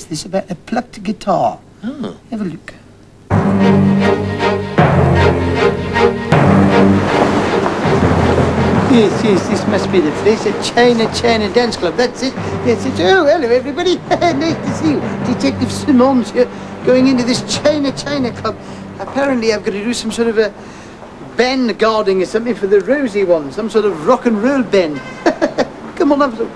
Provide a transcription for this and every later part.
What's this about a plucked guitar? Oh. Have a look. Yes, this must be the place, a China Dance Club. That's it. Yes, it's... Oh, hello, everybody. Nice to see you. Detective Simmons here, going into this China Club. Apparently, I've got to do some sort of a band guarding or something for the Rosie one. Some sort of rock and roll band. Come on, have a look.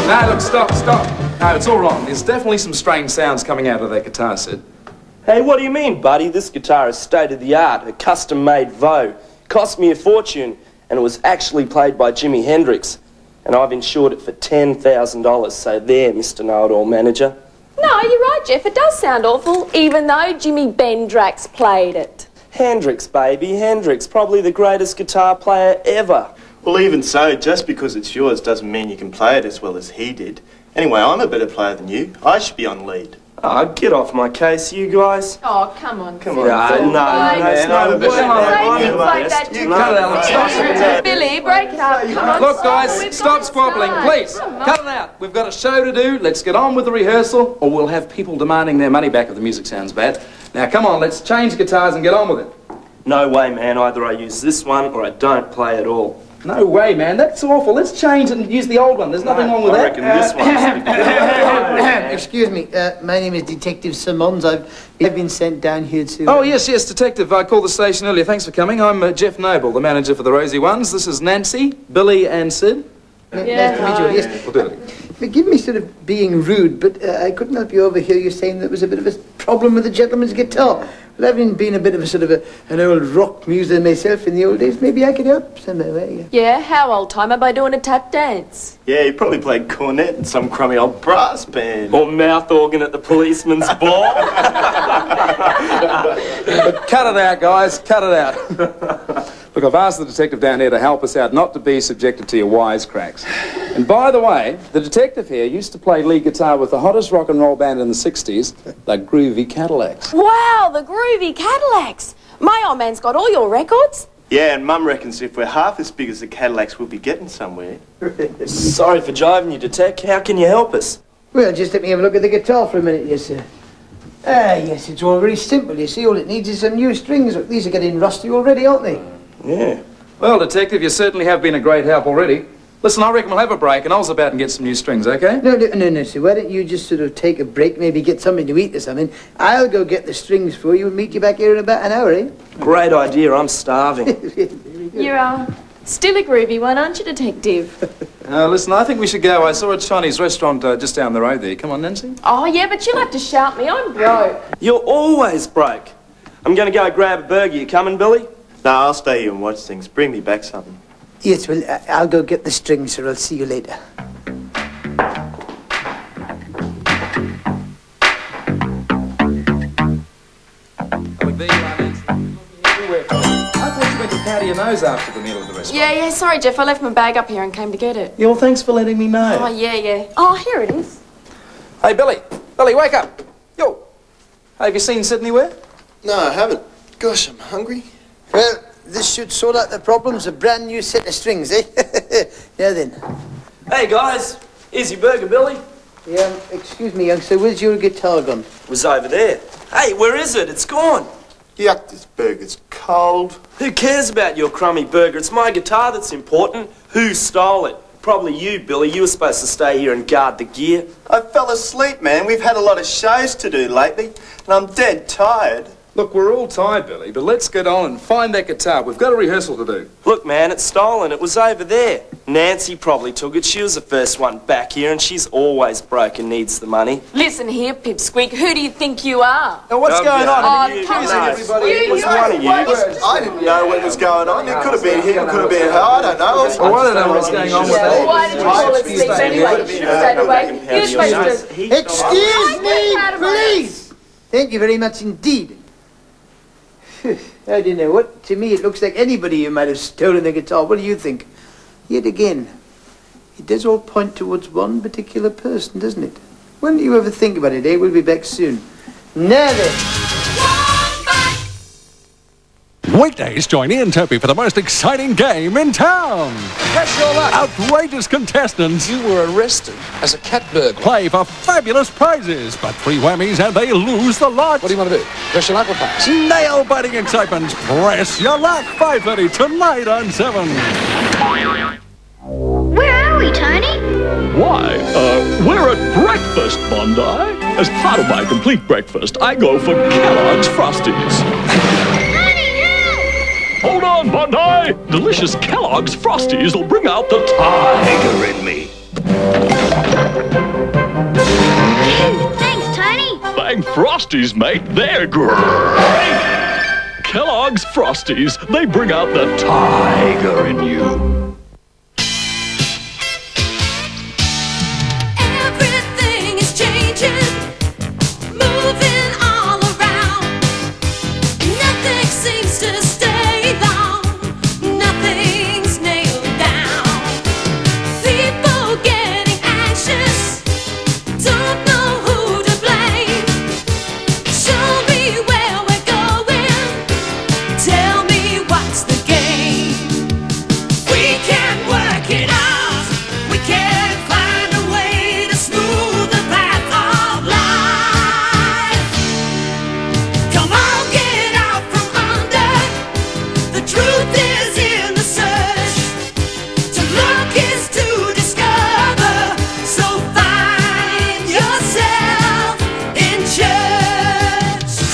No, look, stop. No, it's all wrong. There's definitely some strange sounds coming out of that guitar, Sid. Hey, what do you mean, buddy? This guitar is state-of-the-art, a custom-made Vo. Cost me a fortune, and it was actually played by Jimi Hendrix. And I've insured it for $10,000, so there, Mr. Know-It-All Manager. No, you're right, Jeff. It does sound awful, even though Jimi Bendrax played it. Hendrix, baby, Hendrix. Probably the greatest guitar player ever. Well, even so, just because it's yours doesn't mean you can play it as well as he did. Anyway, I'm a better player than you. I should be on lead. Oh, get off my case, you guys. Oh, come on. Come on. No, Billy, break it up. Come on. Look, guys, stop squabbling, please. Cut it out. We've got a show to do. Let's get on with the rehearsal, or we'll have people demanding their money back if the music sounds bad. Now, come on, let's change guitars and get on with it. No way, man. Either I use this one or I don't play at all. No way, man. That's awful. Let's change it and use the old one. There's nothing wrong with I that. reckon this one's Excuse me, my name is Detective Simmons. I've been sent down here to... Oh, yes, Detective. I called the station earlier. Thanks for coming. I'm Jeff Noble, the manager for the Rosie Ones. This is Nancy, Billy and Sid. Nice to meet you. Yes. We'll do it. Forgive me sort of being rude, but I couldn't help you overhear you saying there was a bit of a problem with the gentleman's guitar. Well, having been a bit of a sort of an old rock muser myself in the old days, maybe I could help somehow, eh? Yeah, how old-timer by doing a tap dance? Yeah, you probably played cornet in some crummy old brass band. Or mouth organ at the policeman's ball. Cut it out, guys. Cut it out. Look, I've asked the detective down here to help us out, not to be subjected to your wisecracks. And by the way, the detective here used to play lead guitar with the hottest rock and roll band in the 60s, the Groovy Cadillacs. Wow, the Groovy Cadillacs. My old man's got all your records. Yeah, and Mum reckons if we're half as big as the Cadillacs, we'll be getting somewhere. Sorry for jiving you, Detec. How can you help us? Well, just let me have a look at the guitar for a minute, yes, sir. Yes, it's all very simple, you see. All it needs is some new strings. Look, these are getting rusty already, aren't they? Yeah. Well, Detective, you certainly have been a great help already. Listen, I reckon we'll have a break, and I'll zip out and get some new strings, okay? No, sir. Why don't you just sort of take a break, maybe get something to eat or something. I'll go get the strings for you and meet you back here in about an hour, eh? Great idea. I'm starving. You're, still a groovy one, aren't you, Detective? Listen, I think we should go. I saw a Chinese restaurant just down the road there. Come on, Nancy. Oh, yeah, but you'll have to shout me. I'm broke. You're always broke. I'm going to go grab a burger. You coming, Billy? No, I'll stay here and watch things. Bring me back something. Yes, well, I'll go get the strings, sir. I'll see you later. Look, there you are, Nancy. I thought you went to powder your nose after the meal at the restaurant. Yeah, sorry, Jeff. I left my bag up here and came to get it. Yeah, well, thanks for letting me know. Oh, yeah. Oh, here it is. Hey, Billy, wake up. Yo. Hey, have you seen Sid anywhere? No, I haven't. Gosh, I'm hungry. Well, this should sort out the problems. A brand new set of strings, eh? Now then. Hey, guys. Here's your burger, Billy. Yeah, excuse me, youngster. Where's your guitar gone? It was over there. Hey, where is it? It's gone. Yuck, this burger's cold. Who cares about your crummy burger? It's my guitar that's important. Who stole it? Probably you, Billy. You were supposed to stay here and guard the gear. I fell asleep, man. We've had a lot of shows to do lately, and I'm dead tired. Look, we're all tired, Billy, but let's get on and find that guitar. We've got a rehearsal to do. Look, man, it's stolen. It was over there. Nancy probably took it. She was the first one back here, and she's always broke and needs the money. Listen here, Pipsqueak. Who do you think you are? Now, what's going on? Oh, come on. It was one of you. I didn't know what was going on. It could have been him, could have been her. I don't know. Well, I don't know what's going on with that. Why did you fall asleep anyway? You should have stayed awake. You're supposed to... Excuse me, please! Thank you very much indeed. I don't know what. To me, it looks like anybody who might have stolen the guitar. What do you think? Yet again, it does all point towards one particular person, doesn't it? When do you ever think about it, eh? We'll be back soon. Now then. Weekdays, join Ian Toby for the most exciting game in town. That's your luck. Outrageous contestants. You were arrested as a cat burglar. Play for fabulous prizes, but 3 whammies and they lose the lot. What do you want to do? Press your luck or pass? Nail-biting excitement. Press your luck. 5:30 tonight on 7. Where are we, Tony? Why, we're at breakfast, Bondi. As part of my complete breakfast, I go for Kellogg's Frosties. Hold on, Bondi! Delicious Kellogg's Frosties will bring out the tiger in me. Thanks, Tony. Thank Frosties, mate. They're great. Kellogg's Frosties, they bring out the tiger in you. Everything is changing, moving all around. Nothing seems to stay.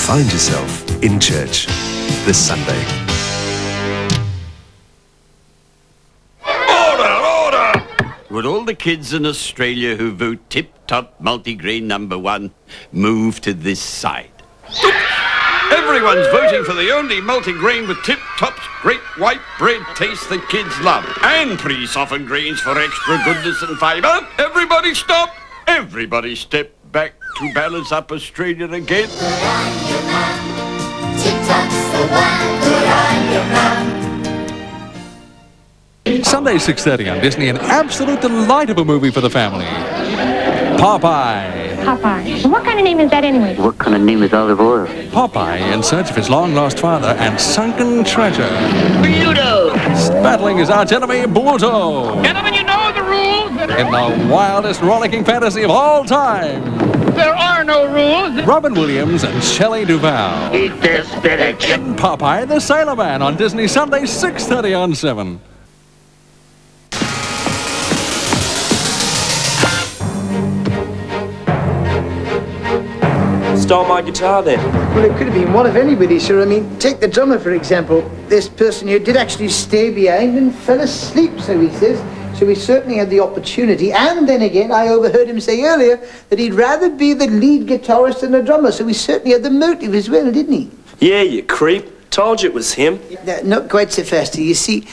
Find yourself in church this Sunday. Order! Would all the kids in Australia who vote tip-top multigrain #1 move to this side? Everyone's voting for the only multigrain with tip-top great white bread taste that kids love. And pre-softened grains for extra goodness and fibre. Everybody stop! Everybody step back to balance up Australia again. Sunday 6:30 on Disney, an absolute delight of a movie for the family. Popeye. Popeye. What kind of name is that anyway? What kind of name is Olive Oil? Popeye in search of his long-lost father and sunken treasure. Pluto! Battling his arch-enemy, Pluto. Gentlemen, you know the rules. In the wildest rollicking fantasy of all time. There are no rules. Robin Williams and Shelley Duvall. Eat this spinach. In Popeye the Sailor Man on Disney Sunday 6:30 on 7. Stole my guitar then? Well, it could have been one of anybody, sir. I mean, take the drummer, for example. This person here did actually stay behind and fell asleep, so he says. So he certainly had the opportunity. And then again, I overheard him say earlier that he'd rather be the lead guitarist than the drummer. So he certainly had the motive as well, didn't he? Yeah, you creep. Told you it was him. Not quite so fast. You see,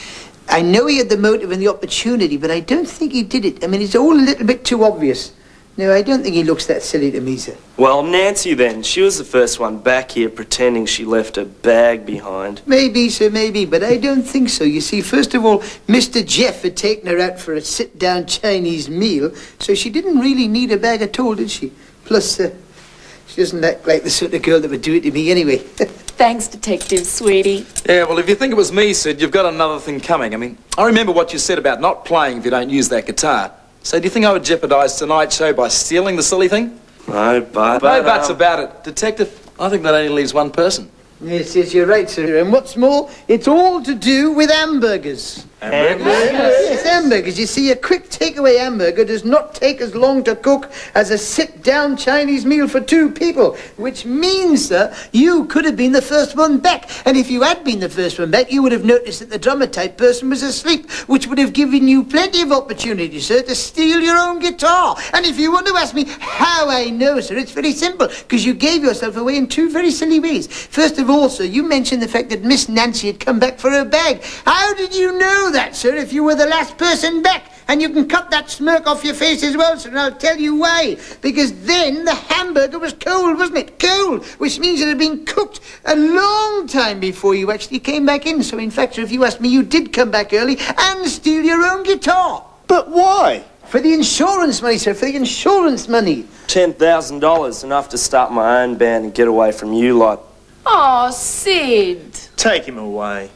I know he had the motive and the opportunity, but I don't think he did it. I mean, it's all a little bit too obvious. No, I don't think he looks that silly to me, sir. Well, Nancy then. She was the first one back here pretending she left her bag behind. Maybe, sir, maybe, but I don't think so. You see, first of all, Mr. Jeff had taken her out for a sit-down Chinese meal, so she didn't really need a bag at all, did she? Plus, she doesn't act like the sort of girl that would do it to me anyway. Thanks, Detective, sweetie. Yeah, well, if you think it was me, Sid, you've got another thing coming. I mean, I remember what you said about not playing if you don't use that guitar. So do you think I would jeopardise tonight's show by stealing the silly thing? No, but... No buts about it. Detective, I think that only leaves one person. Yes, you're right, sir. And what's more, it's all to do with hamburgers. Hamburgers? Yes, hamburgers. You see, a quick takeaway hamburger does not take as long to cook as a sit-down Chinese meal for 2 people, which means, sir, you could have been the first one back. And if you had been the first one back, you would have noticed that the drummer-type person was asleep, which would have given you plenty of opportunity, sir, to steal your own guitar. And if you want to ask me how I know, sir, it's very simple, because you gave yourself away in 2 very silly ways. First of all, sir, you mentioned the fact that Miss Nancy had come back for her bag. How did you know that, sir, if you were the last person back? And you can cut that smirk off your face as well, sir, and I'll tell you why. Because then the hamburger was cold, wasn't it? Cold, which means it had been cooked a long time before you actually came back in. So, in fact, sir, if you ask me, you did come back early and steal your own guitar. But why? For the insurance money, sir, for the insurance money. $10,000, enough to start my own band and get away from you lot. Oh, Sid. Take him away.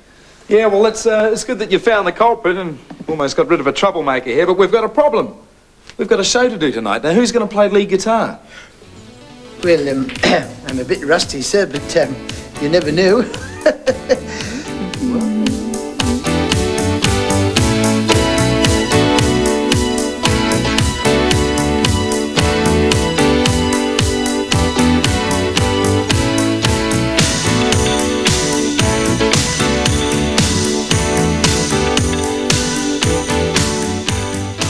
Yeah, well, it's good that you found the culprit and almost got rid of a troublemaker here, but we've got a problem. We've got a show to do tonight. Now, who's going to play lead guitar? Well, I'm a bit rusty, sir, but you never know.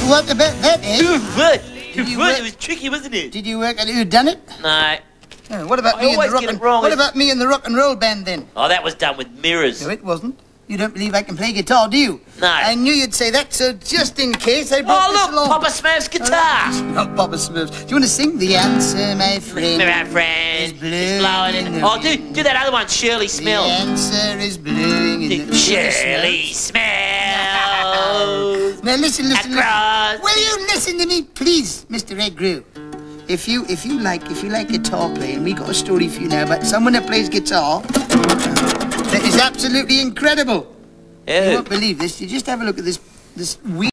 What about that, eh? What? It was tricky, wasn't it? Did you work out who done it? No. Oh, what about I always get it wrong. What about me and the rock and roll band then? Oh, that was done with mirrors. No, it wasn't. You don't believe I can play guitar, do you? No. I knew you'd say that, so just in case I brought this along. Papa Smurf's guitar. Not Papa Smurf's. Do you want to sing? The answer, my friend. My friend is blowing in the wind. Do that other one, Shirley Smell. The answer is blowing in the Shirley Smell. Now listen. Across. Will you listen to me, please, Mr. Ed Grew? If you like guitar playing, we got a story for you now about someone that plays guitar that is absolutely incredible. Yeah. You won't believe this. You just have a look at this weird